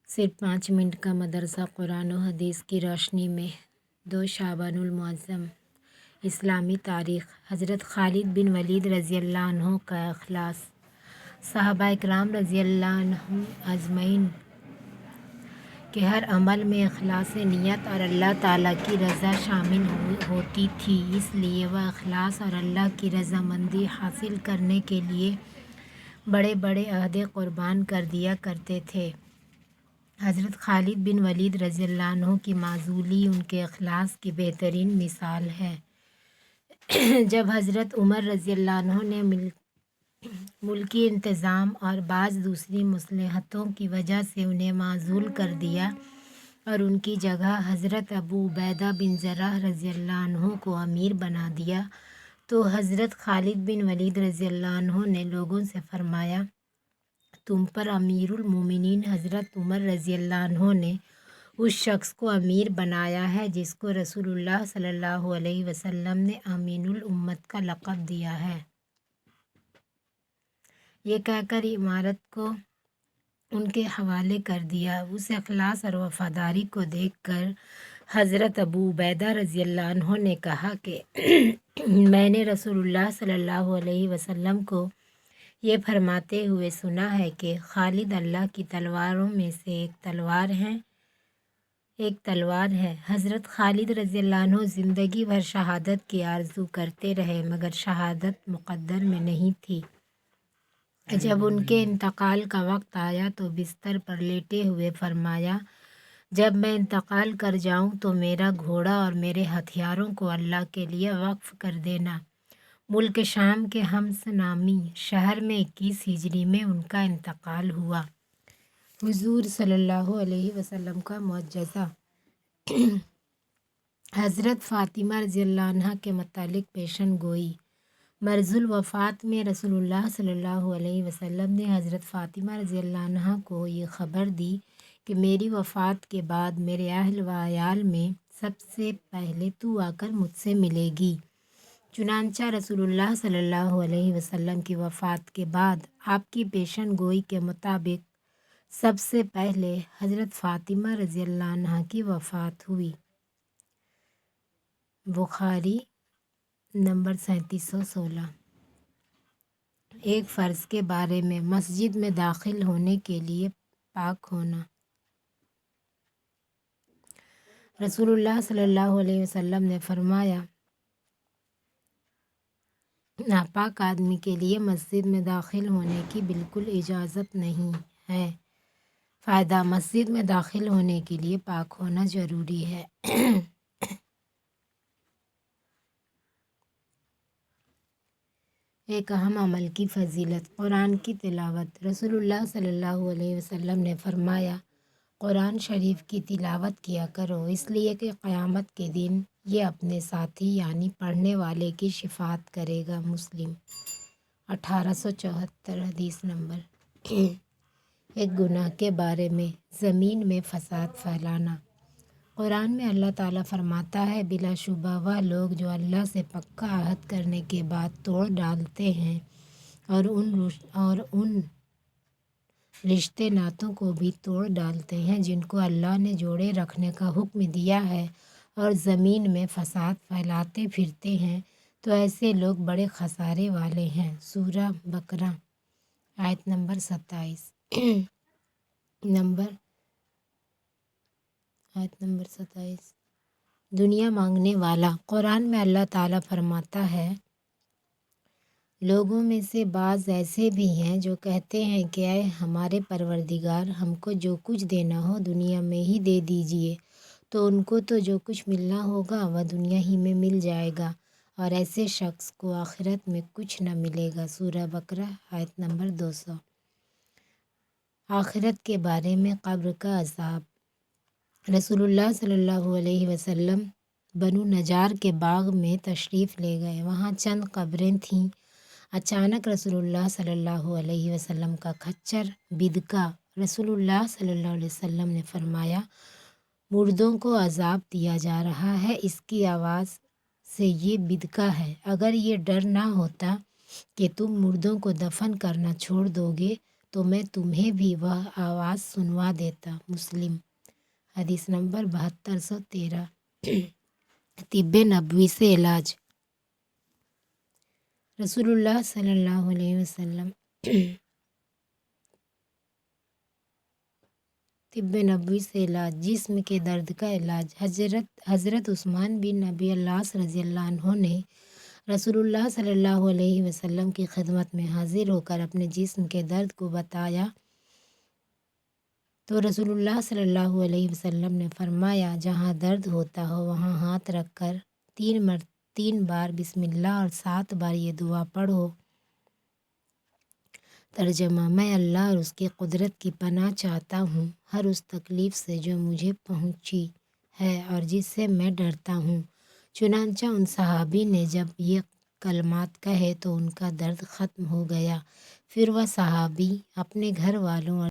صرف 5 منٹ کا مدرسہ قرآن و حدیث کی روشنی میں 2 شعبان المعظم اسلامی تاریخ۔ حضرت خالد بن ولید رضی اللہ عنہ کا اخلاص۔ صحابہ اکرام رضی اللہ عنہم اجمعین کے ہر عمل میں اخلاص نیت اور اللہ تعالیٰ کی رضا شامل ہوتی تھی، اس لیے وہ اخلاص اور اللہ کی رضامندی حاصل کرنے کے لیے بڑے بڑے عہدے قربان کر دیا کرتے تھے۔ حضرت خالد بن ولید رضی اللہ عنہ کی معزولی ان کے اخلاص کی بہترین مثال ہے۔ جب حضرت عمر رضی اللہ عنہ نے ملکی انتظام اور بعض دوسری مصلحتوں کی وجہ سے انہیں معزول کر دیا اور ان کی جگہ حضرت ابو عبیدہ بن جراح رضی اللہ عنہ کو امیر بنا دیا، تو حضرت خالد بن ولید رضی اللہ عنہ نے لوگوں سے فرمایا، تم پر امیر المومنین حضرت عمر رضی اللہ عنہ نے اس شخص کو امیر بنایا ہے جس کو رسول اللہ صلی اللہ علیہ وسلم نے امین الامت کا لقب دیا ہے۔ یہ کہہ کر امارت کو ان کے حوالے کر دیا۔ اس اخلاص اور وفاداری کو دیکھ کر حضرت ابو عبیدہ رضی اللہ عنہ نے کہا کہ میں نے رسول اللہ صلی اللہ علیہ وسلم کو یہ فرماتے ہوئے سنا ہے کہ خالد اللہ کی تلواروں میں سے ایک تلوار ہے۔ حضرت خالد رضی اللہ عنہ زندگی بھر شہادت کی آرزو کرتے رہے مگر شہادت مقدر میں نہیں تھی۔ جب ان کے انتقال کا وقت آیا تو بستر پر لیٹے ہوئے فرمایا، جب میں انتقال کر جاؤں تو میرا گھوڑا اور میرے ہتھیاروں کو اللہ کے لیے وقف کر دینا۔ ملک شام کے حمص نامی شہر میں 21 ہجری میں ان کا انتقال ہوا۔ حضور صلی اللہ علیہ وسلم کا معجزہ۔ حضرت فاطمہ رضی اللہ عنہ کے متعلق پیشن گوئی۔ مرض الوفات میں رسول اللہ صلی اللہ علیہ وسلم نے حضرت فاطمہ رضی اللہ عنہ کو یہ خبر دی کہ میری وفات کے بعد میرے اہل و عیال میں سب سے پہلے تو آ کر مجھ سے ملے گی۔ چنانچہ رسول اللہ صلی اللہ علیہ وسلم کی وفات کے بعد آپ کی پیشن گوئی کے مطابق سب سے پہلے حضرت فاطمہ رضی اللہ عنہ کی وفات ہوئی۔ بخاری نمبر 3716۔ ایک فرض کے بارے میں مسجد میں داخل ہونے کے لیے پاک ہونا۔ رسول اللہ صلی اللہ علیہ وسلم نے فرمایا، ناپاک آدمی کے لیے مسجد میں داخل ہونے کی بالکل اجازت نہیں ہے۔ فائدہ: مسجد میں داخل ہونے کے لیے پاک ہونا ضروری ہے۔ ایک اہم عمل کی فضیلت: قرآن کی تلاوت۔ رسول اللہ صلی اللہ علیہ وسلم نے فرمایا، قرآن شریف کی تلاوت کیا کرو، اس لیے کہ قیامت کے دن یہ اپنے ساتھی یعنی پڑھنے والے کی شفاعت کرے گا۔ مسلم 1874 حدیث نمبر۔ ایک گناہ کے بارے میں زمین میں فساد پھیلانا۔ قرآن میں اللہ تعالیٰ فرماتا ہے، بلا شبہ وہ لوگ جو اللہ سے پکا عہد کرنے کے بعد توڑ ڈالتے ہیں اور ان رشتے ناتوں کو بھی توڑ ڈالتے ہیں جن کو اللہ نے جوڑے رکھنے کا حکم دیا ہے اور زمین میں فساد پھیلاتے پھرتے ہیں، تو ایسے لوگ بڑے خسارے والے ہیں۔ سورہ بقرہ آیت نمبر 27۔ آیت نمبر 27۔ دنیا مانگنے والا۔ قرآن میں اللہ تعالیٰ فرماتا ہے، لوگوں میں سے بعض ایسے بھی ہیں جو کہتے ہیں کہ اے ہمارے پروردگار، ہم کو جو کچھ دینا ہو دنیا میں ہی دے دیجیے، تو ان کو تو جو کچھ ملنا ہوگا وہ دنیا ہی میں مل جائے گا اور ایسے شخص کو آخرت میں کچھ نہ ملے گا۔ سورہ بقرہ آیت نمبر 200۔ آخرت کے بارے میں قبر کا عذاب۔ رسول اللہ صلی اللہ علیہ وسلم بنو نجار کے باغ میں تشریف لے گئے، وہاں چند قبریں تھیں۔ اچانک رسول اللہ صلی اللہ علیہ وسلم کا کھچر بدکا۔ رسول اللہ صلی اللہ علیہ وسلم نے فرمایا، مردوں کو عذاب دیا جا رہا ہے، اس کی آواز سے یہ بدکا ہے۔ اگر یہ ڈر نہ ہوتا کہ تم مردوں کو دفن کرنا چھوڑ دو گے تو میں تمہیں بھی وہ آواز سنوا دیتا۔ مسلم حدیث نمبر 7213۔ طب نبوی سے علاج۔ رسول اللہ صلی اللہ علیہ وسلم طب نبوی سے علاج، جسم کے درد کا علاج۔ حضرت عثمان بن نبی اللہ رضی اللہ عنہ نے رسول اللہ صلی اللہ علیہ وسلم کی خدمت میں حاضر ہو کر اپنے جسم کے درد کو بتایا تو رسول اللہ صلی اللہ علیہ وسلم نے فرمایا، جہاں درد ہوتا ہو وہاں ہاتھ رکھ کر 3 بار بسم اللہ اور 7 بار یہ دعا پڑھو۔ ترجمہ: میں اللہ اور اس کی قدرت کی پناہ چاہتا ہوں ہر اس تکلیف سے جو مجھے پہنچی ہے اور جس سے میں ڈرتا ہوں۔ چنانچہ ان صحابی نے جب یہ کلمات کہے تو ان کا درد ختم ہو گیا۔ پھر وہ صحابی اپنے گھر والوں اور